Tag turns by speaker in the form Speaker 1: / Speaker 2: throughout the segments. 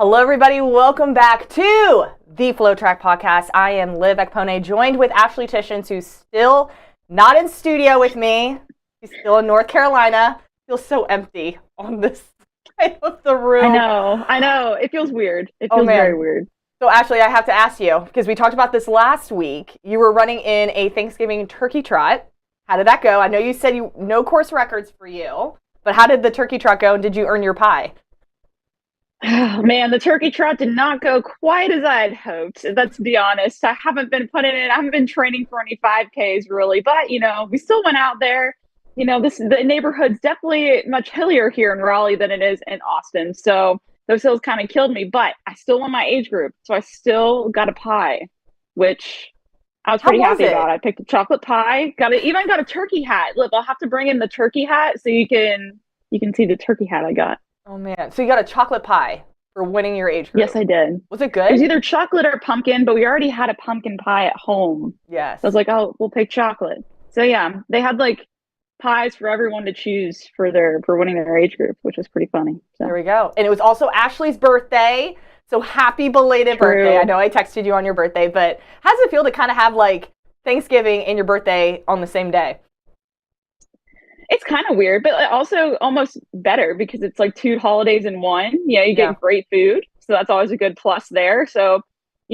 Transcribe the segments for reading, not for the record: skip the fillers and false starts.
Speaker 1: Hello, everybody. Welcome back to the FloTrack podcast. I am Liv Ekpone, joined with Ashley Tishins, who's still not in studio with me. She's still in North Carolina. Feels so empty on this side of the room.
Speaker 2: I know. It feels weird. It feels very weird.
Speaker 1: So, Ashley, I have to ask you, because we talked about this last week. You were running in a Thanksgiving turkey trot. How did that go? I know you said no course records for you, but how did the turkey trot go, and did you earn your pie?
Speaker 2: Oh, man, the turkey trot did not go quite as I had hoped. Let's be honest. I haven't been training for any 5Ks really, but we still went out there. The neighborhood's definitely much hillier here in Raleigh than it is in Austin. So those hills kind of killed me, but I still won my age group. So I still got a pie, which I was pretty happy about. I picked a chocolate pie, even got a turkey hat. Look, I'll have to bring in the turkey hat so you can see the turkey hat I got.
Speaker 1: Oh, man. So you got a chocolate pie for winning your age group?
Speaker 2: Yes, I did.
Speaker 1: Was it good?
Speaker 2: It was either chocolate or pumpkin, but we already had a pumpkin pie at home.
Speaker 1: Yes.
Speaker 2: So I was like, oh, we'll pick chocolate. So, yeah, they had, pies for everyone to choose for winning their age group, which was pretty funny. So.
Speaker 1: There we go. And it was also Ashley's birthday. So happy belated birthday. I know I texted you on your birthday, but how does it feel to kind of have, Thanksgiving and your birthday on the same day?
Speaker 2: It's kind of weird, but also almost better because it's like two holidays in one. You get great food. So that's always a good plus there. So,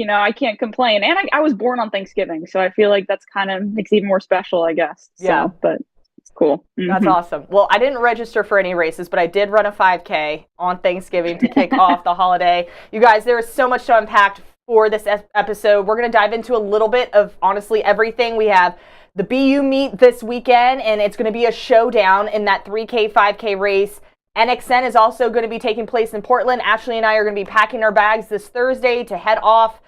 Speaker 2: I can't complain. And I was born on Thanksgiving. So I feel like that's kind of makes it even more special, I guess.
Speaker 1: Yeah.
Speaker 2: So, but it's cool. Mm-hmm.
Speaker 1: That's awesome. Well, I didn't register for any races, but I did run a 5K on Thanksgiving to kick off the holiday. You guys, there is so much to unpack for this episode. We're going to dive into a little bit of, honestly, everything. We have the BU meet this weekend, and it's going to be a showdown in that 3K, 5K race. NXN is also going to be taking place in Portland. Ashley and I are going to be packing our bags this Thursday to head off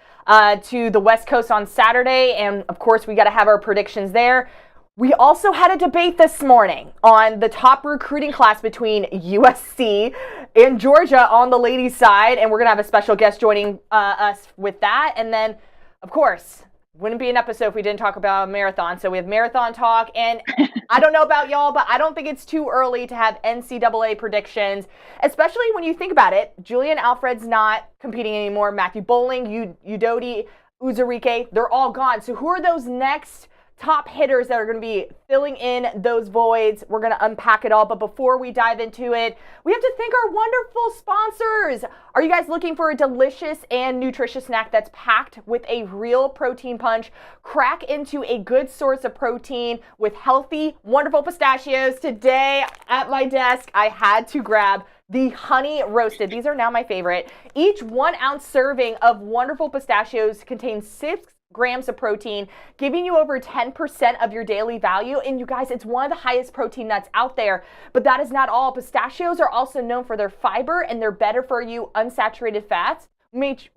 Speaker 1: to the West Coast on Saturday. And, of course, we got to have our predictions there. We also had a debate this morning on the top recruiting class between USC and Georgia on the ladies' side. And we're going to have a special guest joining us with that. And then, of course, wouldn't be an episode if we didn't talk about a marathon. So we have marathon talk, and I don't know about y'all, but I don't think it's too early to have NCAA predictions, especially when you think about it. Julian Alfred's not competing anymore. Matthew Bowling, Udodi, Uzurike, they're all gone. So who are those next top hitters that are going to be filling in those voids? We're going to unpack it all. But before we dive into it, we have to thank our wonderful sponsors. Are you guys looking for a delicious and nutritious snack that's packed with a real protein punch? Crack into a good source of protein with healthy, wonderful pistachios. Today at my desk, I had to grab the honey roasted. These are now my favorite. Each 1 ounce serving of wonderful pistachios contains 6 grams of protein, giving you over 10% of your daily value. And you guys, it's one of the highest protein nuts out there. But that is not all. Pistachios are also known for their fiber and their better for you unsaturated fats, which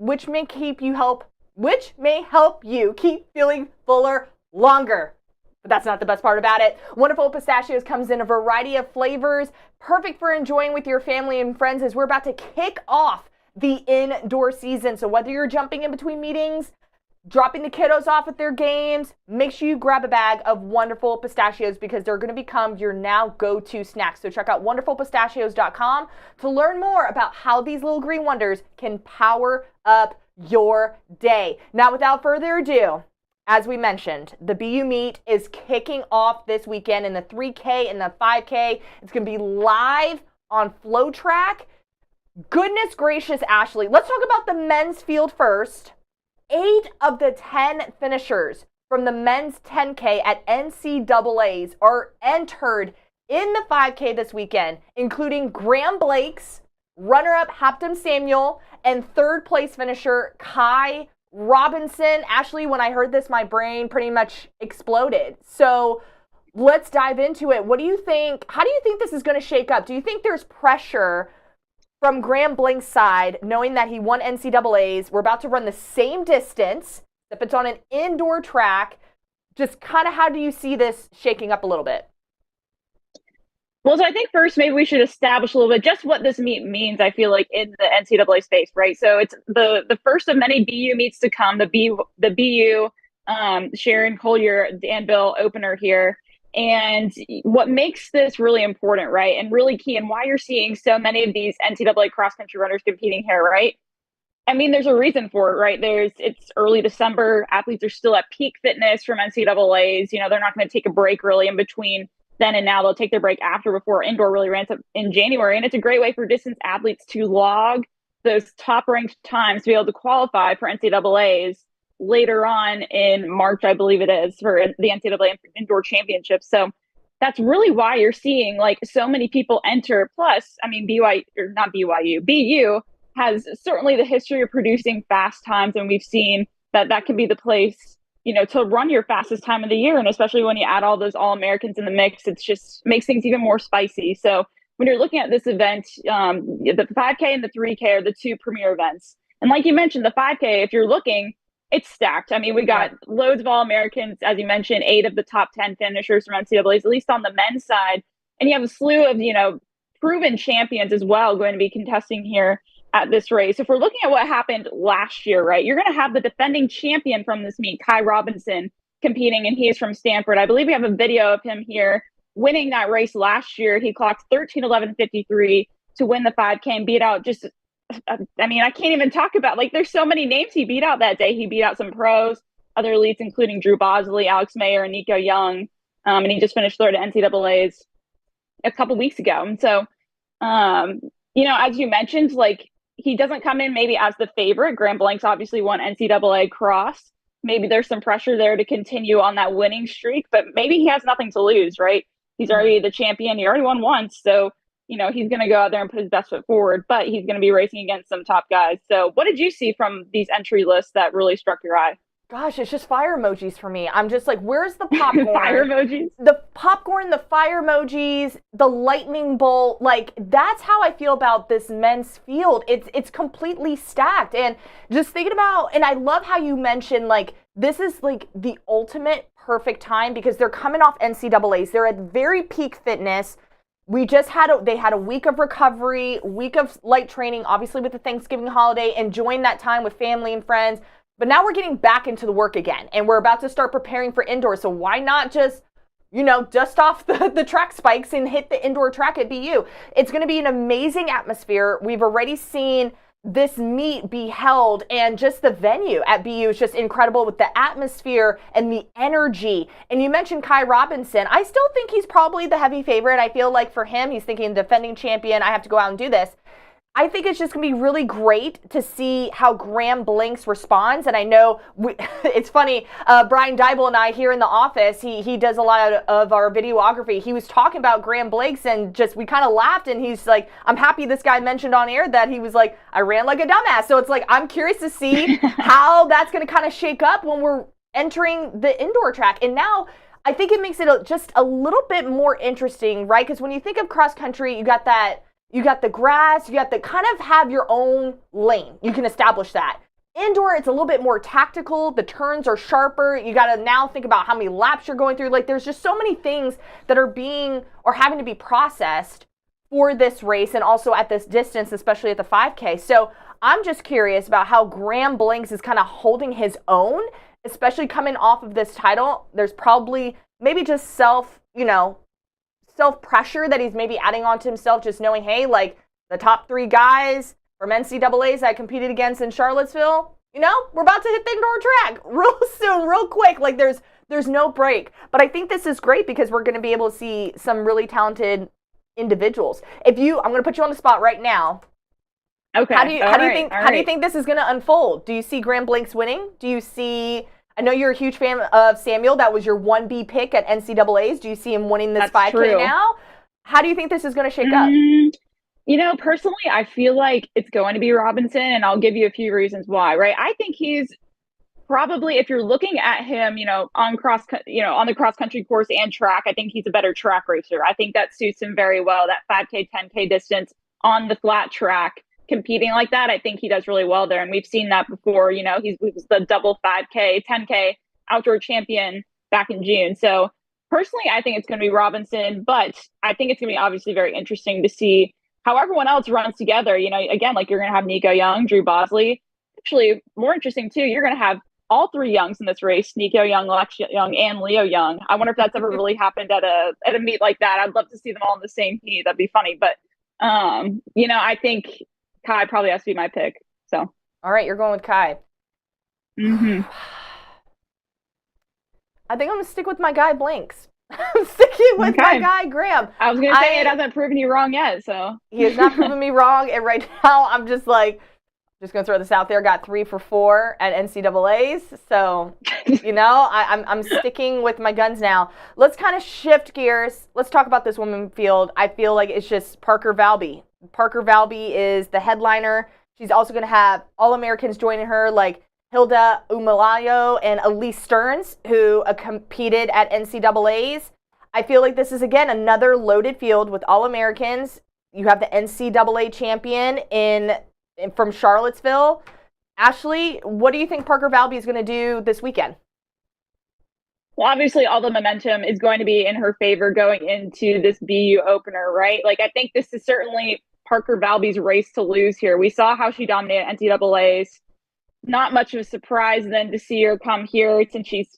Speaker 1: may help you keep feeling fuller longer. But that's not the best part about it. Wonderful Pistachios comes in a variety of flavors, perfect for enjoying with your family and friends as we're about to kick off the indoor season. So whether you're jumping in between meetings, dropping the kiddos off at their games, make sure you grab a bag of Wonderful Pistachios because they're going to become your now go-to snack. So check out wonderfulpistachios.com to learn more about how these little green wonders can power up your day. Now, without further ado, as we mentioned, the BU meet is kicking off this weekend in the 3K and the 5K. It's going to be live on FloTrack. Goodness gracious, Ashley. Let's talk about the men's field first. 8 of the 10 finishers from the men's 10K at NCAAs are entered in the 5K this weekend, including Graham Blake's, runner-up Haptem Samuel, and third-place finisher Kai Robinson. Ashley, when I heard this, my brain pretty much exploded. So let's dive into it. What do you think? How do you think this is going to shake up? Do you think there's pressure from Graham Blake's side, knowing that he won NCAAs, we're about to run the same distance, if it's on an indoor track, just kind of how do you see this shaking up a little bit?
Speaker 2: Well, so I think first maybe we should establish a little bit just what this meet means, I feel like, in the NCAA space, right? So it's the first of many BU meets to come, the BU Sharon Colyear-Danville Opener here. And what makes this really important, right, and really key, and why you're seeing so many of these NCAA cross country runners competing here, right, I mean, there's a reason for it, right? It's early December. Athletes are still at peak fitness from NCAAs. You know, they're not going to take a break really in between then and now. They'll take their break after before indoor really ramps up in January. And it's a great way for distance athletes to log those top ranked times to be able to qualify for NCAAs later on in March, I believe it is, for the NCAA Indoor Championships. So that's really why you're seeing like so many people enter. Plus, I mean, BYU, or not BYU, BU has certainly the history of producing fast times, and we've seen that that can be the place, you know, to run your fastest time of the year. And especially when you add all those All-Americans in the mix, it's just makes things even more spicy. So when you're looking at this event, the 5K and the 3K are the two premier events. And like you mentioned, the 5K, if you're looking, it's stacked. I mean, we got loads of All-Americans, as you mentioned, 8 of the top 10 finishers from NCAAs, at least on the men's side. And you have a slew of, you know, proven champions as well going to be contesting here at this race. If we're looking at what happened last year, right, you're going to have the defending champion from this meet, Kai Robinson, competing, and he is from Stanford. I believe we have a video of him here winning that race last year. He clocked 13:11:53 to win the 5K and beat out just, I mean, I can't even talk about, like, there's so many names he beat out that day. He beat out some pros, other elites, including Drew Bosley, Alex Mayer, and Nico Young. And he just finished third at NCAAs a couple weeks ago. And so, you know, as you mentioned, like, he doesn't come in maybe as the favorite. Graham Blanks obviously won NCAA Cross. Maybe there's some pressure there to continue on that winning streak, but maybe he has nothing to lose, right? He's already the champion. He already won once. So, you know, he's going to go out there and put his best foot forward, but he's going to be racing against some top guys. So what did you see from these entry lists that really struck your eye?
Speaker 1: Gosh, it's just fire emojis for me. I'm just like, where's the popcorn?
Speaker 2: Fire emojis?
Speaker 1: The popcorn, the fire emojis, the lightning bolt. Like, that's how I feel about this men's field. It's completely stacked. And just thinking about, and I love how you mentioned, like, this is like the ultimate perfect time because they're coming off NCAAs. They're at very peak fitness. We just they had a week of recovery, week of light training, obviously with the Thanksgiving holiday, enjoying that time with family and friends. But now we're getting back into the work again, and we're about to start preparing for indoor. So why not just, you know, dust off the track spikes and hit the indoor track at BU? It's going to be an amazing atmosphere. We've already seen this meet be held, and just the venue at BU is just incredible with the atmosphere and the energy. And you mentioned Kai Robinson. I still think he's probably the heavy favorite. I feel like for him, he's thinking defending champion, I have to go out and do this. I think it's just going to be really great to see how Graham Blanks responds. And I know it's funny, Brian Dybel and I here in the office, he does a lot of our videography. He was talking about Graham Blanks and just, we kind of laughed, and he's like, I'm happy this guy mentioned on air that he was like, I ran like a dumbass. So it's like, I'm curious to see how that's going to kind of shake up when we're entering the indoor track. And now I think it makes it just a little bit more interesting, right? Because when you think of cross country, you got the grass, you have to kind of have your own lane. You can establish that. Indoor, it's a little bit more tactical. The turns are sharper. You got to now think about how many laps you're going through. Like, there's just so many things that are being or having to be processed for this race, and also at this distance, especially at the 5K. So I'm just curious about how Graham Blanks is kind of holding his own, especially coming off of this title. There's probably maybe just self-pressure that he's maybe adding on to himself, just knowing, hey, like, the top 3 guys from NCAAs I competed against in Charlottesville, you know, we're about to hit the indoor track real soon, real quick. Like, there's no break. But I think this is great because we're going to be able to see some really talented individuals. I'm going to put you on the spot right now.
Speaker 2: Okay.
Speaker 1: How do you think this is going to unfold? Do you see Graham Blanks winning? Do you see, I know you're a huge fan of Samuel. That was your 1B pick at NCAAs. Do you see him winning this 5K now? How do you think this is going to shake up?
Speaker 2: You know, personally, I feel like it's going to be Robinson, and I'll give you a few reasons why, right? I think he's probably, if you're looking at him, you know, on the cross country course and track, I think he's a better track racer. I think that suits him very well, that 5K, 10K distance on the flat track. Competing like that, I think he does really well there. And we've seen that before. You know, he was the double 5K, 10K outdoor champion back in June. So personally, I think it's going to be Robinson, but I think it's going to be obviously very interesting to see how everyone else runs together. You know, again, like, you're going to have Nico Young, Drew Bosley. Actually, more interesting too, you're going to have all 3 Youngs in this race: Nico Young, Lex Young, and Leo Young. I wonder if that's ever really happened at a meet like that. I'd love to see them all in the same heat. That'd be funny. But you know, I think Kai probably has to be my pick. So
Speaker 1: All right, you're going with Kai.
Speaker 2: Mm-hmm.
Speaker 1: I think I'm going to stick with my guy Blanks. I'm sticking with my guy Graham.
Speaker 2: I was going to say it hasn't proven you wrong yet, so.
Speaker 1: He has not proven me wrong, and right now I'm just going to throw this out there. Got 3 for 4 at NCAAs, so, I'm sticking with my guns now. Let's kind of shift gears. Let's talk about this women field. I feel like it's just Parker Valby. Parker Valby is the headliner. She's also going to have All-Americans joining her, like Hilda Umalayo and Elise Stearns, who competed at NCAAs. I feel like this is, again, another loaded field with All-Americans. You have the NCAA champion from Charlottesville. Ashley, what do you think Parker Valby is going to do this weekend?
Speaker 2: Well, obviously, all the momentum is going to be in her favor going into this BU opener, right? Like, I think this is certainly Parker Valby's race to lose here. We saw how she dominated NCAAs. Not much of a surprise then to see her come here since she's,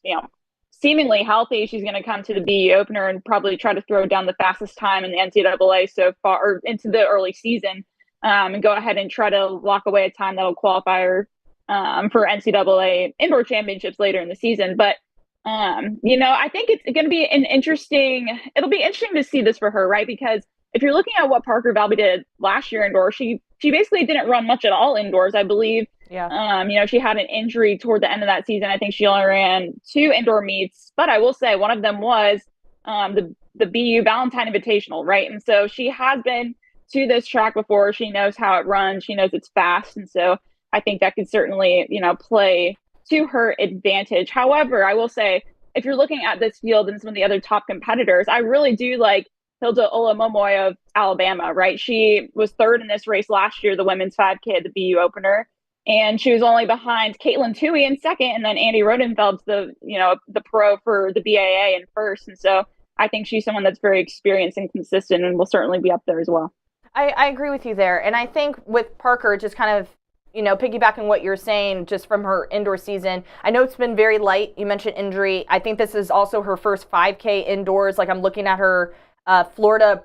Speaker 2: seemingly healthy. She's going to come to the BU opener and probably try to throw down the fastest time in the NCAA so far, or into the early season, and go ahead and try to lock away a time that'll qualify her for NCAA Indoor Championships later in the season. But, I think it's going to be it'll be interesting to see this for her, right? Because if you're looking at what Parker Valby did last year indoor, she basically didn't run much at all indoors, I believe.
Speaker 1: Yeah.
Speaker 2: She had an injury toward the end of that season. I think she only ran 2 indoor meets, but I will say one of them was the BU Valentine Invitational, right? And so she has been to this track before. She knows how it runs. She knows it's fast. And so I think that could certainly, play to her advantage. However, I will say, if you're looking at this field and some of the other top competitors, I really do like Hilda Olamomoy of Alabama, right? She was 3rd in this race last year, the women's 5K at the BU opener. And she was only behind Caitlin Toohey in 2nd, and then Andy Rodenfeld's the pro for the BAA in 1st. And so I think she's someone that's very experienced and consistent and will certainly be up there as well.
Speaker 1: I agree with you there. And I think with Parker, just kind of, piggybacking what you're saying just from her indoor season, I know it's been very light. You mentioned injury. I think this is also her first 5K indoors. Like, I'm looking at her Florida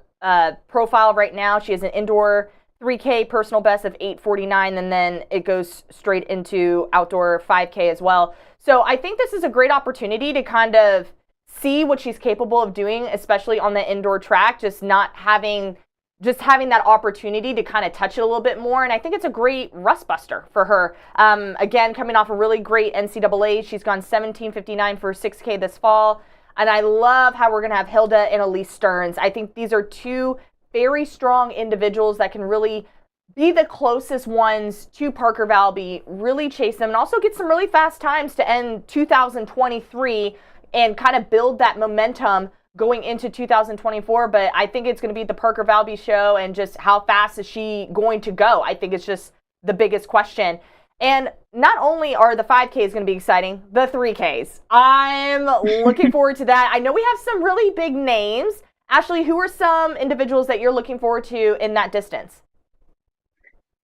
Speaker 1: profile right now. She has an indoor 3K personal best of 8:49, and then it goes straight into outdoor 5K as well. So I think this is a great opportunity to kind of see what she's capable of doing, especially on the indoor track, just having that opportunity to kind of touch it a little bit more. And I think it's a great rust buster for her. Again, coming off a really great NCAA, she's gone 17:59 for 6K this fall. And I love how we're going to have Hilda and Elise Stearns. I think these are 2 very strong individuals that can really be the closest ones to Parker Valby, really chase them, and also get some really fast times to end 2023 and kind of build that momentum going into 2024. But I think it's going to be the Parker Valby show, and just how fast is she going to go? I think it's just the biggest question. And not only are the 5Ks going to be exciting, the 3Ks. I'm looking forward to that. I know we have some really big names. Ashley, who are some individuals that you're looking forward to in that distance?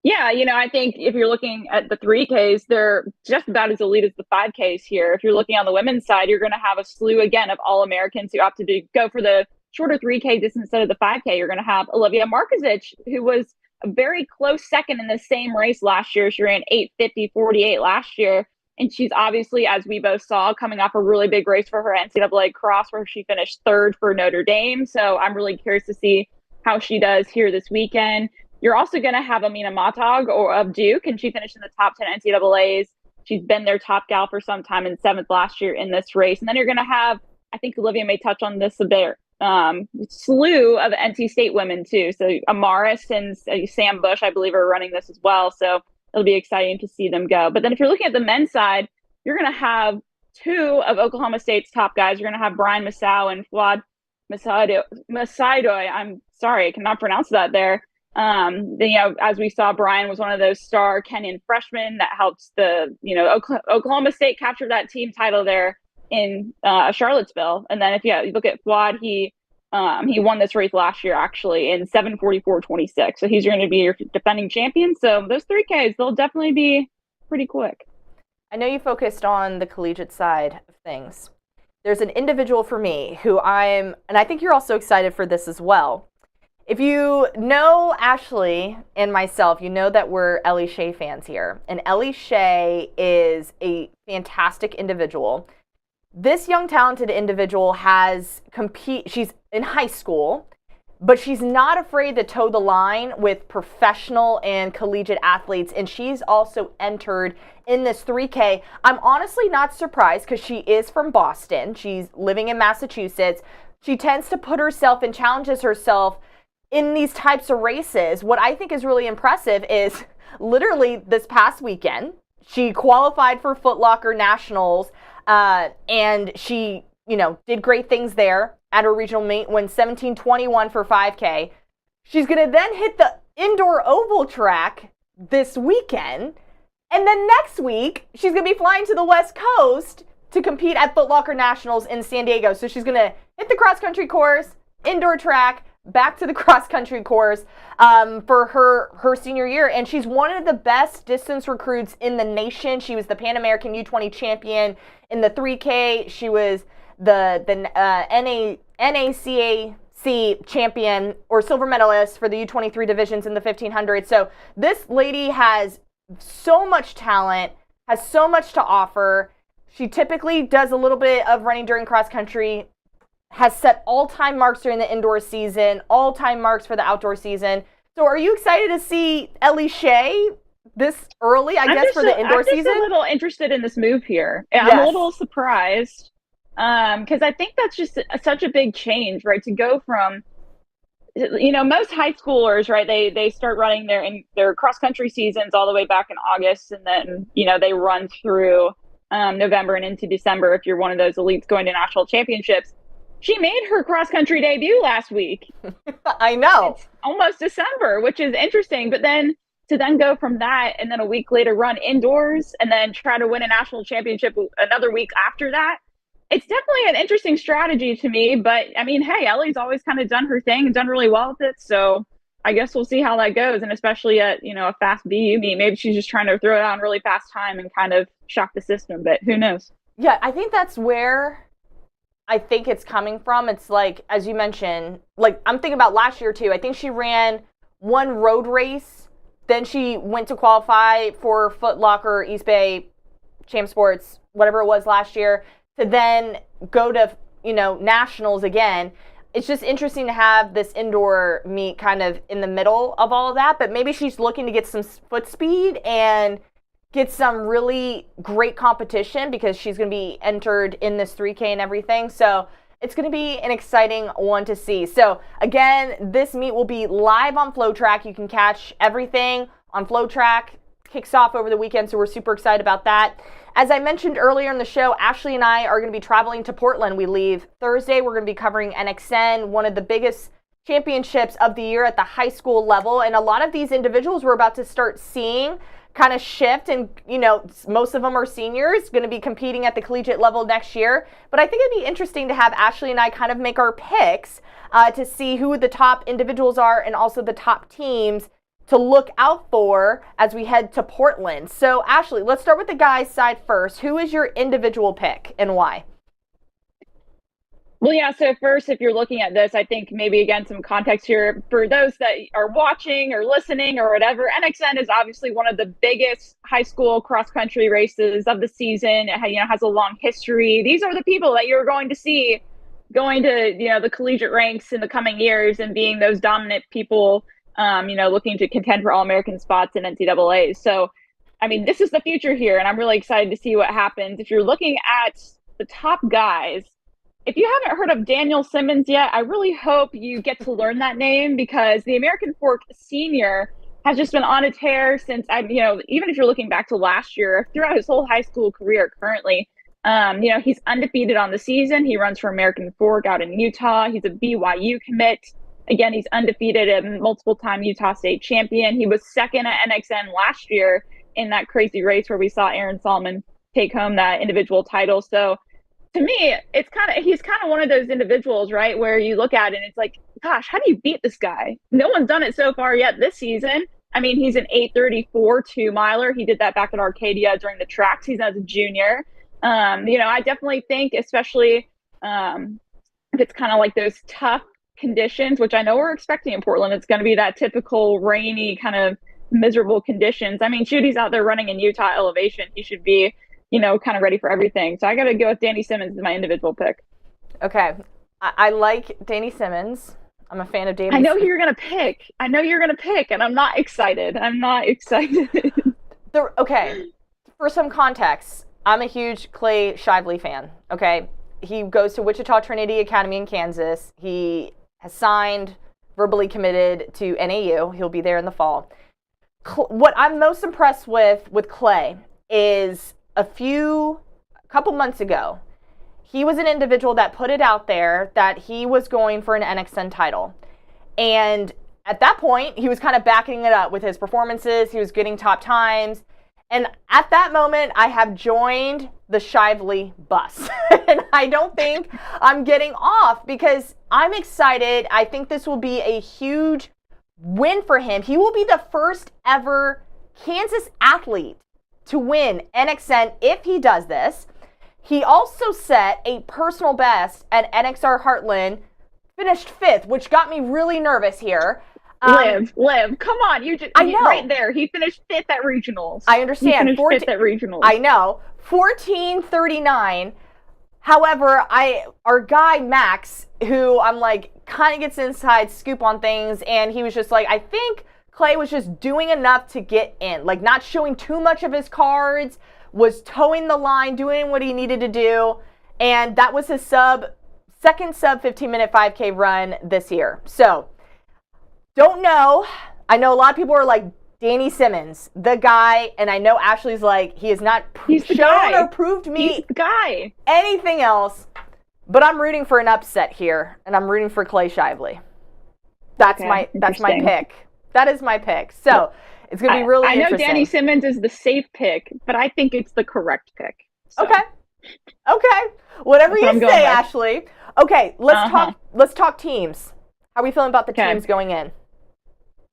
Speaker 2: Yeah, I think if you're looking at the 3Ks, they're just about as elite as the 5Ks here. If you're looking on the women's side, you're going to have a slew, again, of All-Americans who opted to go for the shorter 3K distance instead of the 5K. You're going to have Olivia Markovic, who was a very close second in the same race last year. She ran 8:50.48 last year. And she's obviously, as we both saw, coming off a really big race for her NCAA Cross, where she finished 3rd for Notre Dame. So I'm really curious to see how she does here this weekend. You're also going to have Amina Matog of Duke, and she finished in the top 10 NCAAs. She's been their top gal for some time, in 7th last year in this race. And then you're going to have, I think Olivia may touch on this a bit, slew of NC State women too. So Amaris and Sam Bush, I believe, are running this as well. So it'll be exciting to see them go. But then if you're looking at the men's side, you're going to have 2 of Oklahoma State's top guys. You're going to have Brian Masao and Fuad Masaidoy. I'm sorry, I cannot pronounce that there. As we saw, Brian was one of those star Kenyan freshmen that helped Oklahoma State capture that team title there in Charlottesville. And then if you look at Fuad, he won this race last year actually in 7:44.26. So he's going to be your defending champion. So those 3Ks, they'll definitely be pretty quick.
Speaker 1: I know you focused on the collegiate side of things. There's an individual for me who and I think you're also excited for this as well. If you know Ashley and myself, you know that we're Ellie Shea fans here. And Ellie Shea is a fantastic individual. This young, talented individual she's in high school, but she's not afraid to toe the line with professional and collegiate athletes. And she's also entered in this 3K. I'm honestly not surprised because she is from Boston. She's living in Massachusetts. She tends to put herself and challenges herself in these types of races. What I think is really impressive is literally this past weekend, she qualified for Foot Locker Nationals, and she, did great things there at her regional meet, went 17:21 for 5K. She's going to then hit the indoor oval track this weekend, and then next week, she's going to be flying to the West Coast to compete at Foot Locker Nationals in San Diego. So she's going to hit the cross-country course, indoor track, back to the cross-country course for her senior year. And she's one of the best distance recruits in the nation. She was the Pan American U20 champion in the 3K. She was the NACAC champion or silver medalist for the U23 divisions in the 1500. So this lady has so much talent, has so much to offer. She typically does a little bit of running during cross-country, has set all-time marks during the indoor season, all-time marks for the outdoor season. So are you excited to see Ellie Shea this early, I guess, for the indoor season?
Speaker 2: I'm just a little interested in this move here. Yes. I'm a little surprised because I think that's just such a big change, right? To go from, most high schoolers, right, they start running their cross-country seasons all the way back in August, and then, they run through November and into December if you're one of those elites going to national championships. She made her cross-country debut last week.
Speaker 1: I know.
Speaker 2: It's almost December, which is interesting. But then to go from that and then a week later run indoors and then try to win a national championship another week after that, it's definitely an interesting strategy to me. But, I mean, hey, Ellie's always kind of done her thing and done really well with it. So I guess we'll see how that goes. And especially at, a fast BU meet, maybe she's just trying to throw it on really fast time and kind of shock the system. But who knows?
Speaker 1: Yeah, I think that's where I think it's coming from. It's like, as you mentioned, like I'm thinking about last year too. I think she ran one road race, then she went to qualify for Foot Locker, East Bay, Champ Sports, whatever it was last year, to then go to, nationals again. It's just interesting to have this indoor meet kind of in the middle of all of that, but maybe she's looking to get some foot speed and get some really great competition because she's going to be entered in this 3K and everything. So it's going to be an exciting one to see. So again, this meet will be live on FloTrack. You can catch everything on FloTrack. Kicks off over the weekend, so we're super excited about that. As I mentioned earlier in the show, Ashley and I are going to be traveling to Portland. We leave Thursday. We're going to be covering NXN, one of the biggest championships of the year at the high school level. And a lot of these individuals we're about to start seeing kind of shift, and most of them are seniors going to be competing at the collegiate level next year. But I think it'd be interesting to have Ashley and I kind of make our picks to see who the top individuals are and also the top teams to look out for as we head to Portland. So Ashley, let's start with the guys' side first. Who is your individual pick and why?
Speaker 2: Well, yeah, so first, if you're looking at this, I think maybe, again, some context here for those that are watching or listening or whatever. NXN is obviously one of the biggest high school cross-country races of the season. It has a long history. These are the people that you're going to see going to, the collegiate ranks in the coming years and being those dominant people, looking to contend for All-American spots in NCAA. So, I mean, this is the future here, and I'm really excited to see what happens. If you're looking at the top guys, if you haven't heard of Daniel Simmons yet, I really hope you get to learn that name because the American Fork senior has just been on a tear since, even if you're looking back to last year, throughout his whole high school career currently, he's undefeated on the season. He runs for American Fork out in Utah. He's a BYU commit. Again, he's undefeated, a multiple-time Utah State champion. He was second at NXN last year in that crazy race where we saw Aaron Solomon take home that individual title. So, to me, he's kind of one of those individuals, right, where you look at it and it's like, gosh, how do you beat this guy? No one's done it so far yet this season. I mean, he's an 8:34 2-miler. He did that back at Arcadia during the track season as a junior. I definitely think, especially if it's kind of like those tough conditions, which I know we're expecting in Portland, it's going to be that typical rainy kind of miserable conditions. I mean, Judy's out there running in Utah elevation. He should be, kind of ready for everything. So I got to go with Danny Simmons as my individual pick.
Speaker 1: Okay. I like Danny Simmons. I'm a fan of Danny.
Speaker 2: I know who you're going to pick. And I'm not excited.
Speaker 1: Okay. For some context, I'm a huge Clay Shively fan. Okay. He goes to Wichita Trinity Academy in Kansas. He has signed, verbally committed to NAU. He'll be there in the fall. What I'm most impressed with Clay is a couple months ago, he was an individual that put it out there that he was going for an NXN title. And at that point, he was kind of backing it up with his performances. He was getting top times. And at that moment, I have joined the Shively bus. And I don't think I'm getting off because I'm excited. I think this will be a huge win for him. He will be the first ever Kansas athlete to win NXN if he does this. He also set a personal best at NXR Heartland, finished 5th, which got me really nervous here.
Speaker 2: Liv, come on.
Speaker 1: I know.
Speaker 2: Right there. He finished 5th at regionals.
Speaker 1: I understand.
Speaker 2: He finished 5th at regionals.
Speaker 1: I know. 14:39. However, our guy Max, who I'm like, kind of gets inside scoop on things, and he was just like, I think Clay was just doing enough to get in, like not showing too much of his cards, was towing the line, doing what he needed to do, and that was his second sub 15-minute 5K run this year. So, don't know. I know a lot of people are like, Danny Simmons, the guy, and I know Ashley's like, he has not shown or proved me anything else, but I'm rooting for an upset here, and I'm rooting for Clay Shively. That's my pick. That is my pick. So, it's going to be really interesting.
Speaker 2: I know Danny Simmons is the safe pick, but I think it's the correct pick. So.
Speaker 1: Okay. Whatever you say, Ashley. Okay, let's talk teams. How are we feeling about the teams going in?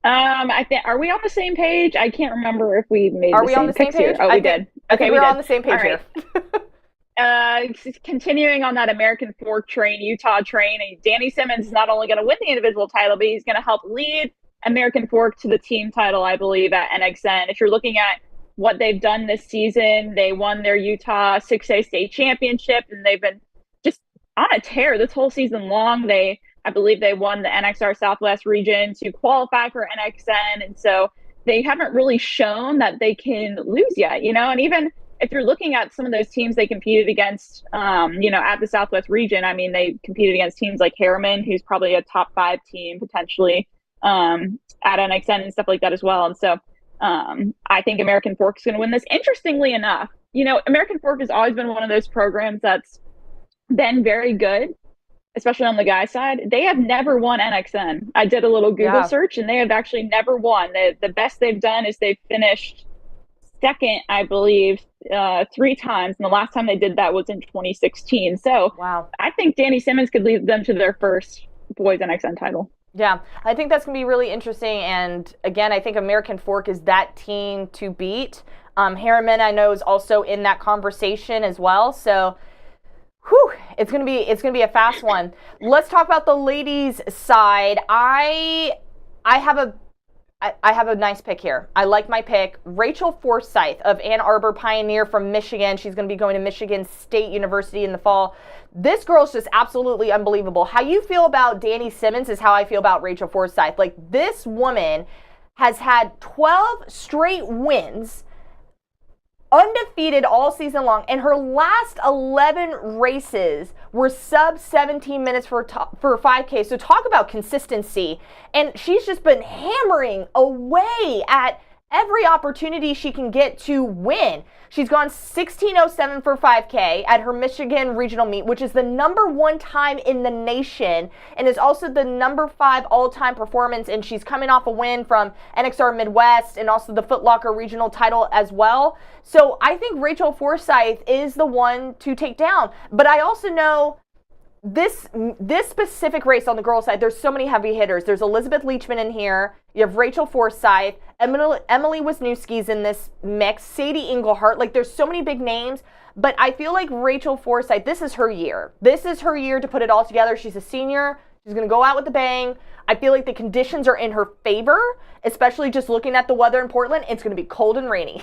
Speaker 2: I think, are we on the same page? I can't remember if we made
Speaker 1: the same picks here.
Speaker 2: Oh, we did. Okay,
Speaker 1: we're on the same page here.
Speaker 2: Continuing on that American Fork train, Utah train, and Danny Simmons is not only going to win the individual title, but he's going to help lead American Fork to the team title, I believe, at NXN. If you're looking at what they've done this season, they won their Utah 6A state championship, and they've been just on a tear this whole season long. I believe they won the NXR Southwest region to qualify for NXN, and so they haven't really shown that they can lose yet, and even if you're looking at some of those teams they competed against, at the Southwest region, I mean, they competed against teams like Harriman, who's probably a top 5 team potentially, at NXN and stuff like that as well. And so I think American Fork is going to win this. Interestingly enough, American Fork has always been one of those programs that's been very good, especially on the guy side. They have never won NXN. I did a little Google search, and they have actually never won. The best they've done is they've finished second, I believe, 3 times. And the last time they did that was in 2016. So I think Danny Simmons could lead them to their first boys NXN title.
Speaker 1: Yeah, I think that's going to be really interesting. And again, I think American Fork is that team to beat. Harriman, I know, is also in that conversation as well. So, it's going to be a fast one. Let's talk about the ladies' side. I have a nice pick here. I like my pick. Rachel Forsyth of Ann Arbor Pioneer from Michigan. She's going to be going to Michigan State University in the fall. This girl's just absolutely unbelievable. How you feel about Danny Simmons is how I feel about Rachel Forsyth. Like, this woman has had 12 straight wins, undefeated all season long, and her last 11 races were sub 17 minutes for 5K. So talk about consistency. And she's just been hammering away at every opportunity she can get to win. She's gone 16:07 for 5K at her Michigan regional meet, which is the #1 time in the nation and is also the #5 all-time performance. And she's coming off a win from NXR Midwest and also the Foot Locker regional title as well. So I think Rachel Forsyth is the one to take down. But I also know this specific race on the girls' side, there's so many heavy hitters. There's Elizabeth Leachman in here. You have Rachel Forsyth. Emily Wisniewski's in this mix. Sadie Englehart. Like, there's so many big names. But I feel like Rachel Forsyth, this is her year. This is her year to put it all together. She's a senior. She's going to go out with a bang. I feel like the conditions are in her favor, especially just looking at the weather in Portland. It's going to be cold and rainy.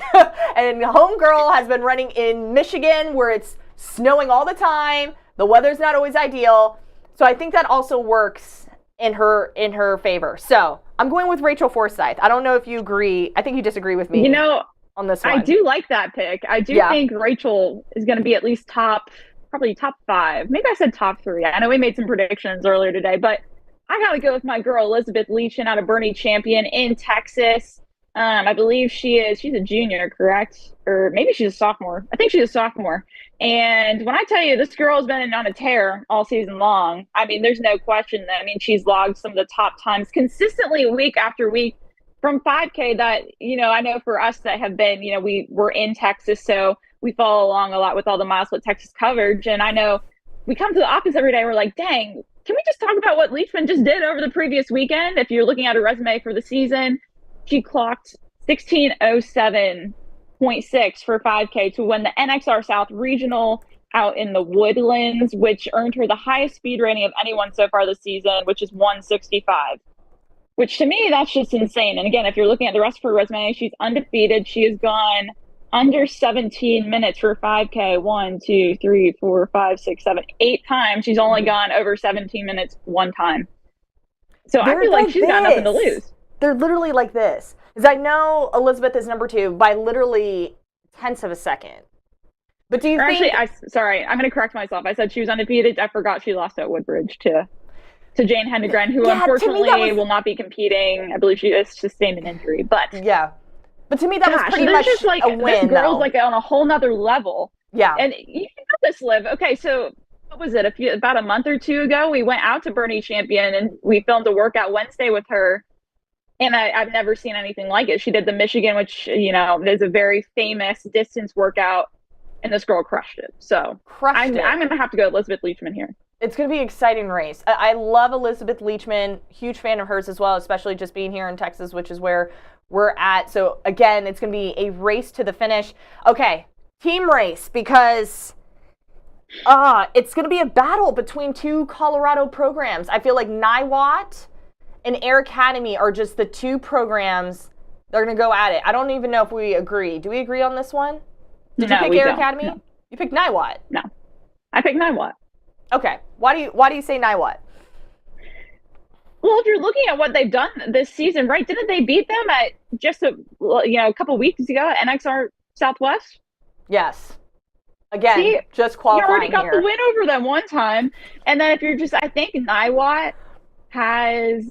Speaker 1: And homegirl has been running in Michigan where it's snowing all the time. The weather's not always ideal. So I think that also works in her favor. So I'm going with Rachel Forsyth. I don't know if you agree. I think you disagree with me on this one.
Speaker 2: I do like that pick. I do think Rachel is going to be at least probably top 5. Maybe I said top 3. I know we made some predictions earlier today, but I got to go with my girl, Elizabeth Leachin out of Bernie Champion in Texas. I believe she's a junior, correct? Or maybe she's a sophomore. I think she's a sophomore. And when I tell you this girl has been on a tear all season long, I mean, there's no question that, she's logged some of the top times consistently week after week from 5K that, I know for us that have been, we're in Texas, so we follow along a lot with all the Mile Split Texas coverage. And I know we come to the office every day. We're like, dang, can we just talk about what Leachman just did over the previous weekend? If you're looking at her resume for the season, she clocked 16:07.6 for 5K to win the NXR South Regional out in the Woodlands, which earned her the highest speed rating of anyone so far this season, which is 165. Which to me, that's just insane. And again, if you're looking at the rest of her resume, she's undefeated. She has gone under 17 minutes for 5K 1, 2, 3, 4, 5, 6, 7, 8 times. She's only gone over 17 minutes one time. So I feel like she's got nothing to lose.
Speaker 1: They're literally like this. Because I know Elizabeth is number 2 by literally tenths of a second. But do you think...
Speaker 2: Actually, sorry, I'm going to correct myself. I said she was undefeated. I forgot she lost at Woodbridge to Jane Hendegren, who unfortunately will not be competing. I believe she has sustained an injury. But
Speaker 1: But to me, that was pretty much
Speaker 2: just like,
Speaker 1: a win,
Speaker 2: this girl's like on a whole nother level.
Speaker 1: Yeah.
Speaker 2: And you know this, Liv. Okay, so what was it? About a month or 2 ago, we went out to Bernie Champion and we filmed a workout Wednesday with her. And I've never seen anything like it. She did the Michigan, which, is a very famous distance workout. And this girl crushed it. So I'm going to have to go Elizabeth Leachman here.
Speaker 1: It's going to be an exciting race. I love Elizabeth Leachman. Huge fan of hers as well, especially just being here in Texas, which is where we're at. So again, it's going to be a race to the finish. Okay, team race, because it's going to be a battle between 2 Colorado programs. I feel like Niwot and Air Academy are just the 2 programs that are going to go at it. I don't even know if we agree. Do we agree on this one? Did you pick Air Academy? No. You picked Niwot?
Speaker 2: No, I picked Niwot.
Speaker 1: Okay, why do you say Niwot?
Speaker 2: Well, if you're looking at what they've done this season, right? Didn't they beat them at just a couple weeks ago at NXR Southwest?
Speaker 1: Yes. Again, just qualifying
Speaker 2: you already got
Speaker 1: here.
Speaker 2: The win over them one time, and then if you're I think Niwot has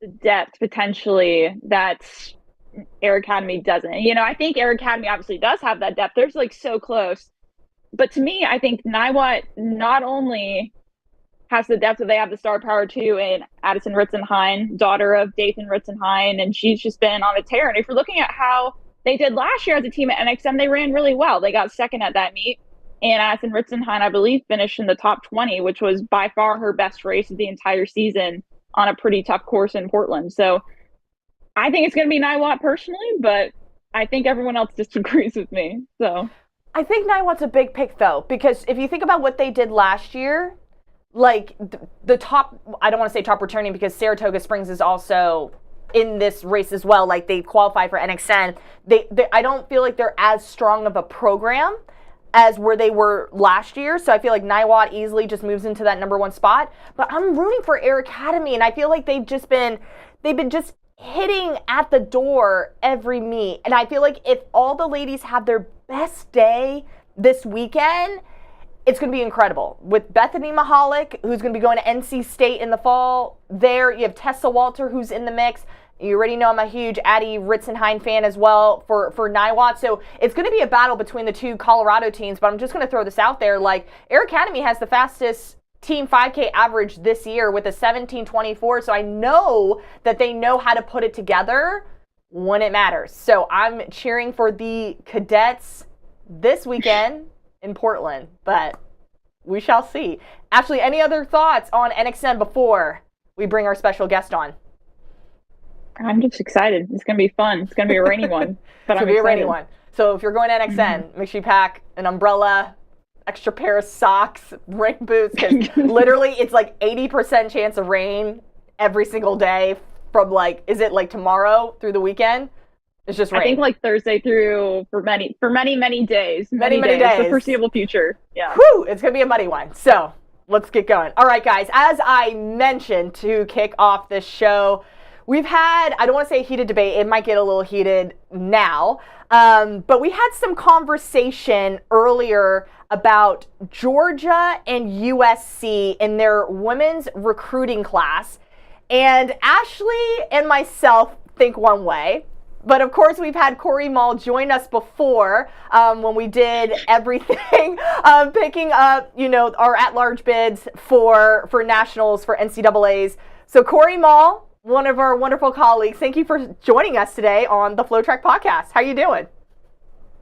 Speaker 2: the depth potentially that Air Academy doesn't. I think Air Academy obviously does have that depth. They're so close. But to me, I think Niwot not only has the depth, but they have the star power too in Addison Ritzenhein, daughter of Dathan Ritzenhein, and she's just been on a tear. And if you're looking at how they did last year as a team at NXM, they ran really well. They got second at that meet. And Addison Ritzenhein, I believe, finished in the top 20, which was by far her best race of the entire season on a pretty tough course in Portland. So I think it's going to be Niwot personally, but I think everyone else disagrees with me. So
Speaker 1: I think Niwot's a big pick, though, because if you think about what they did last year, like the top, I don't want to say top returning because Saratoga Springs is also in this race as well. Like they qualify for NXN. I don't feel like they're as strong of a program as where they were last year. So I feel like Niwot easily just moves into that number 1 spot. But I'm rooting for Air Academy, and I feel like they've been just hitting at the door every meet. And I feel like if all the ladies have their best day this weekend, it's going to be incredible. With Bethany Mahalik, who's going to be going to NC State in the fall. There, you have Tessa Walter, who's in the mix. You already know I'm a huge Addie Ritzenhein fan as well for Niwot. So it's going to be a battle between the 2 Colorado teams, but I'm just going to throw this out there. Like, Air Academy has the fastest team 5K average this year with a 17:24. So I know that they know how to put it together when it matters. So I'm cheering for the cadets this weekend in Portland, but we shall see. Ashley, any other thoughts on NXN before we bring our special guest on?
Speaker 2: I'm just excited. It's going to be fun. It's going to be a rainy one, but
Speaker 1: it's going to be a rainy one. So if you're going to NXN, make sure you pack an umbrella, extra pair of socks, rain boots, because literally it's like 80% chance of rain every single day from like, is it like tomorrow through the weekend? It's just rain.
Speaker 2: I think like Thursday through for many days.
Speaker 1: Many days.
Speaker 2: The foreseeable future. Yeah.
Speaker 1: Whew, it's going to be a muddy one. So let's get going. All right, guys, as I mentioned to kick off this show, we've had, I don't want to say heated debate. It might get a little heated now. But we had some conversation earlier about Georgia and USC in their women's recruiting class. And Ashley and myself think one way. But of course, we've had Corey Mall join us before when we did everything, picking up, our at-large bids for nationals, for NCAAs. So Corey Mall, one of our wonderful colleagues, thank you for joining us today on the FloTrack podcast. How are you doing?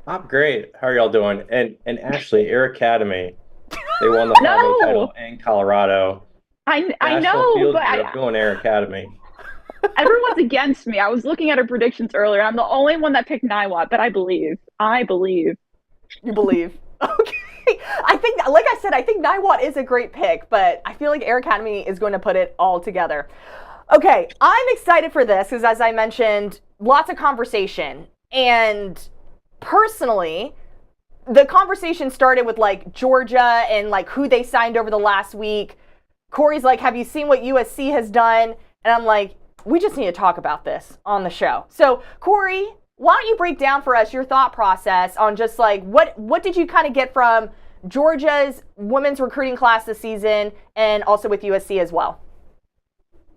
Speaker 3: I'm great. How are y'all doing? And Ashley, Air Academy, they won the 5A title in Colorado.
Speaker 2: I
Speaker 3: National
Speaker 2: know,
Speaker 3: Field
Speaker 2: but
Speaker 3: Trip, going Air Academy.
Speaker 2: Everyone's against me. I was looking at her predictions earlier. I'm the only one that picked Niwot, but I believe.
Speaker 1: You believe. Okay. I think, like I said, I think Niwot is a great pick, but I feel like Air Academy is going to put it all together. Okay, I'm excited for this because, as I mentioned, lots of conversation. And personally, the conversation started with like Georgia and like who they signed over the last week. Corey's like, have you seen what USC has done? And I'm like, we just need to talk about this on the show. So Corey, why don't you break down for us your thought process on just like what did you kind of get from Georgia's women's recruiting class this season and also with USC as well?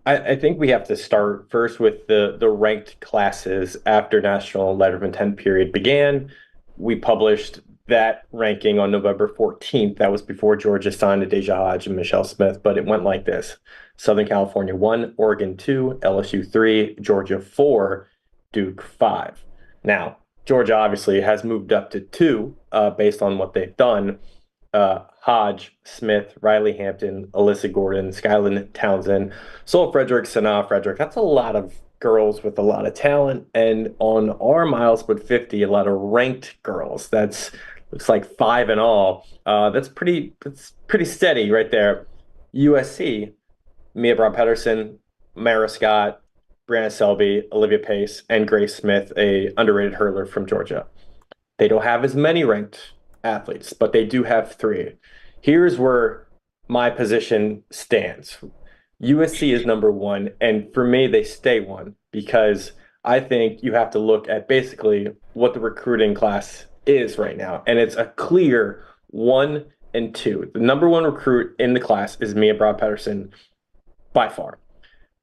Speaker 3: I think we have to start first with the ranked classes after National Letter of Intent period began. We published that ranking on November 14th. That was before Georgia signed Deja Hodge and Michelle Smith, but it went like this. Southern California 1, Oregon 2, LSU 3, Georgia 4, Duke 5. Now, Georgia obviously has moved up to 2 based on what they've done. Hodge, Smith, Riley Hampton, Alyssa Gordon, Skyland Townsend, Sol Frederick, Sanaa Frederick. That's a lot of girls with a lot of talent. And on our Milesplit 50, a lot of ranked girls. Looks like 5 in all. That's pretty steady right there. USC, Mia Brown-Pedersen, Mara Scott, Brianna Selby, Olivia Pace, and Grace Smith, a underrated hurdler from Georgia. They don't have as many ranked athletes, but they do have 3. Here's where my position stands. USC is number 1, and for me, they stay 1 because I think you have to look at basically what the recruiting class is right now, and it's a clear 1 and 2. The number 1 recruit in the class is Mia Brown-Pedersen by far.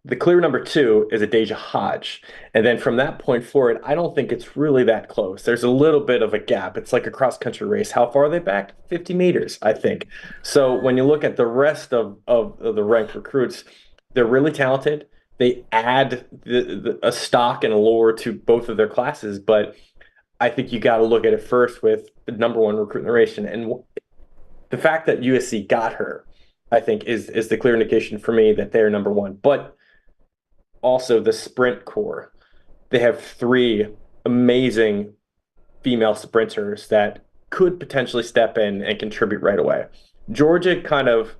Speaker 3: The clear number 2 is Deja Hodge. And then from that point forward, I don't think it's really that close. There's a little bit of a gap. It's like a cross-country race. How far are they back? 50 meters, I think. So when you look at the rest of the ranked recruits, they're really talented. They add a stock and a lore to both of their classes. But I think you got to look at it first with the number 1 recruit in the race. And the fact that USC got her, I think, is the clear indication for me that they're number 1. But also the sprint core. They have 3 amazing female sprinters that could potentially step in and contribute right away. Georgia kind of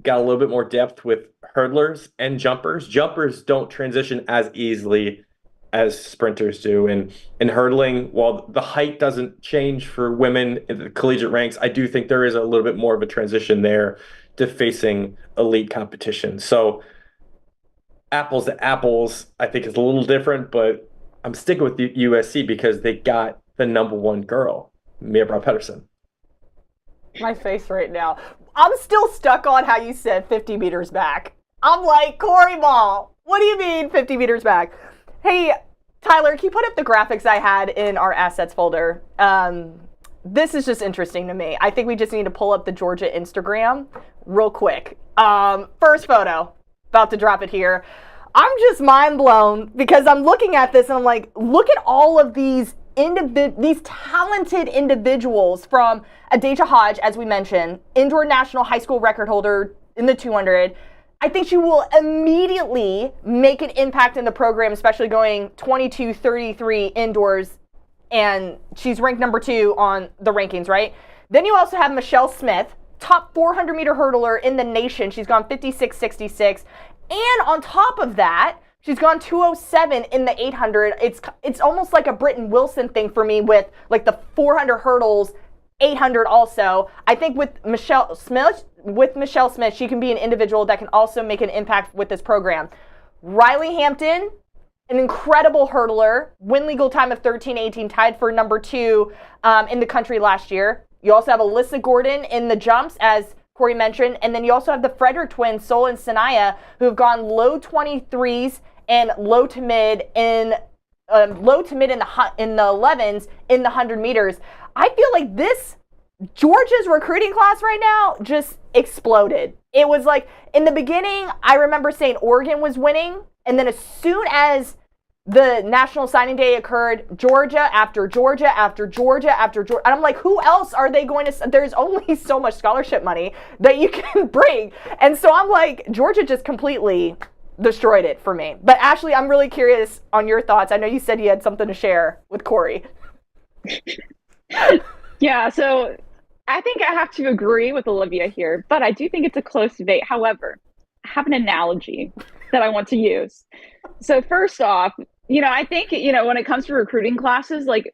Speaker 3: got a little bit more depth with hurdlers and jumpers. Jumpers don't transition as easily as sprinters do. And in hurdling, while the height doesn't change for women in the collegiate ranks, I do think there is a little bit more of a transition there to facing elite competition. So apples to apples, I think is a little different, but I'm sticking with the USC because they got the number 1 girl, Mia Brown-Pedersen.
Speaker 1: My face right now. I'm still stuck on how you said 50 meters back. I'm like, Corey Mall, what do you mean 50 meters back? Hey, Tyler, can you put up the graphics I had in our assets folder? This is just interesting to me. I think we just need to pull up the Georgia Instagram real quick. First photo. About to drop it here. I'm just mind blown because I'm looking at this and I'm like, look at all of these talented individuals from Deja Hodge, as we mentioned, indoor national high school record holder in the 200. I think she will immediately make an impact in the program, especially going 22-33 indoors, and she's ranked number 2 on the rankings, right? Then you also have Michelle Smith, top 400-meter hurdler in the nation. She's gone 56.66. And on top of that, she's gone 2:07 in the 800. It's almost like a Britton Wilson thing for me with like the 400 hurdles, 800 also. I think with Michelle Smith, she can be an individual that can also make an impact with this program. Riley Hampton, an incredible hurdler, win legal time of 13:18, tied for number 2 in the country last year. You also have Alyssa Gordon in the jumps, as Corey mentioned, and then you also have the Frederick twins, Sol and Sanaya, who have gone low 23s and low to mid in the 11s in the 100 meters. I feel like Georgia's recruiting class right now just exploded. It was like in the beginning, I remember saying Oregon was winning, and then as soon as the National Signing Day occurred, Georgia after Georgia after Georgia after Georgia. And I'm like, who else are they going to? There's only so much scholarship money that you can bring. And so I'm like, Georgia just completely destroyed it for me. But Ashley, I'm really curious on your thoughts. I know you said you had something to share with Corey.
Speaker 2: Yeah, so I think I have to agree with Olivia here, but I do think it's a close debate. However, I have an analogy that I want to use. So first off, I think, when it comes to recruiting classes, like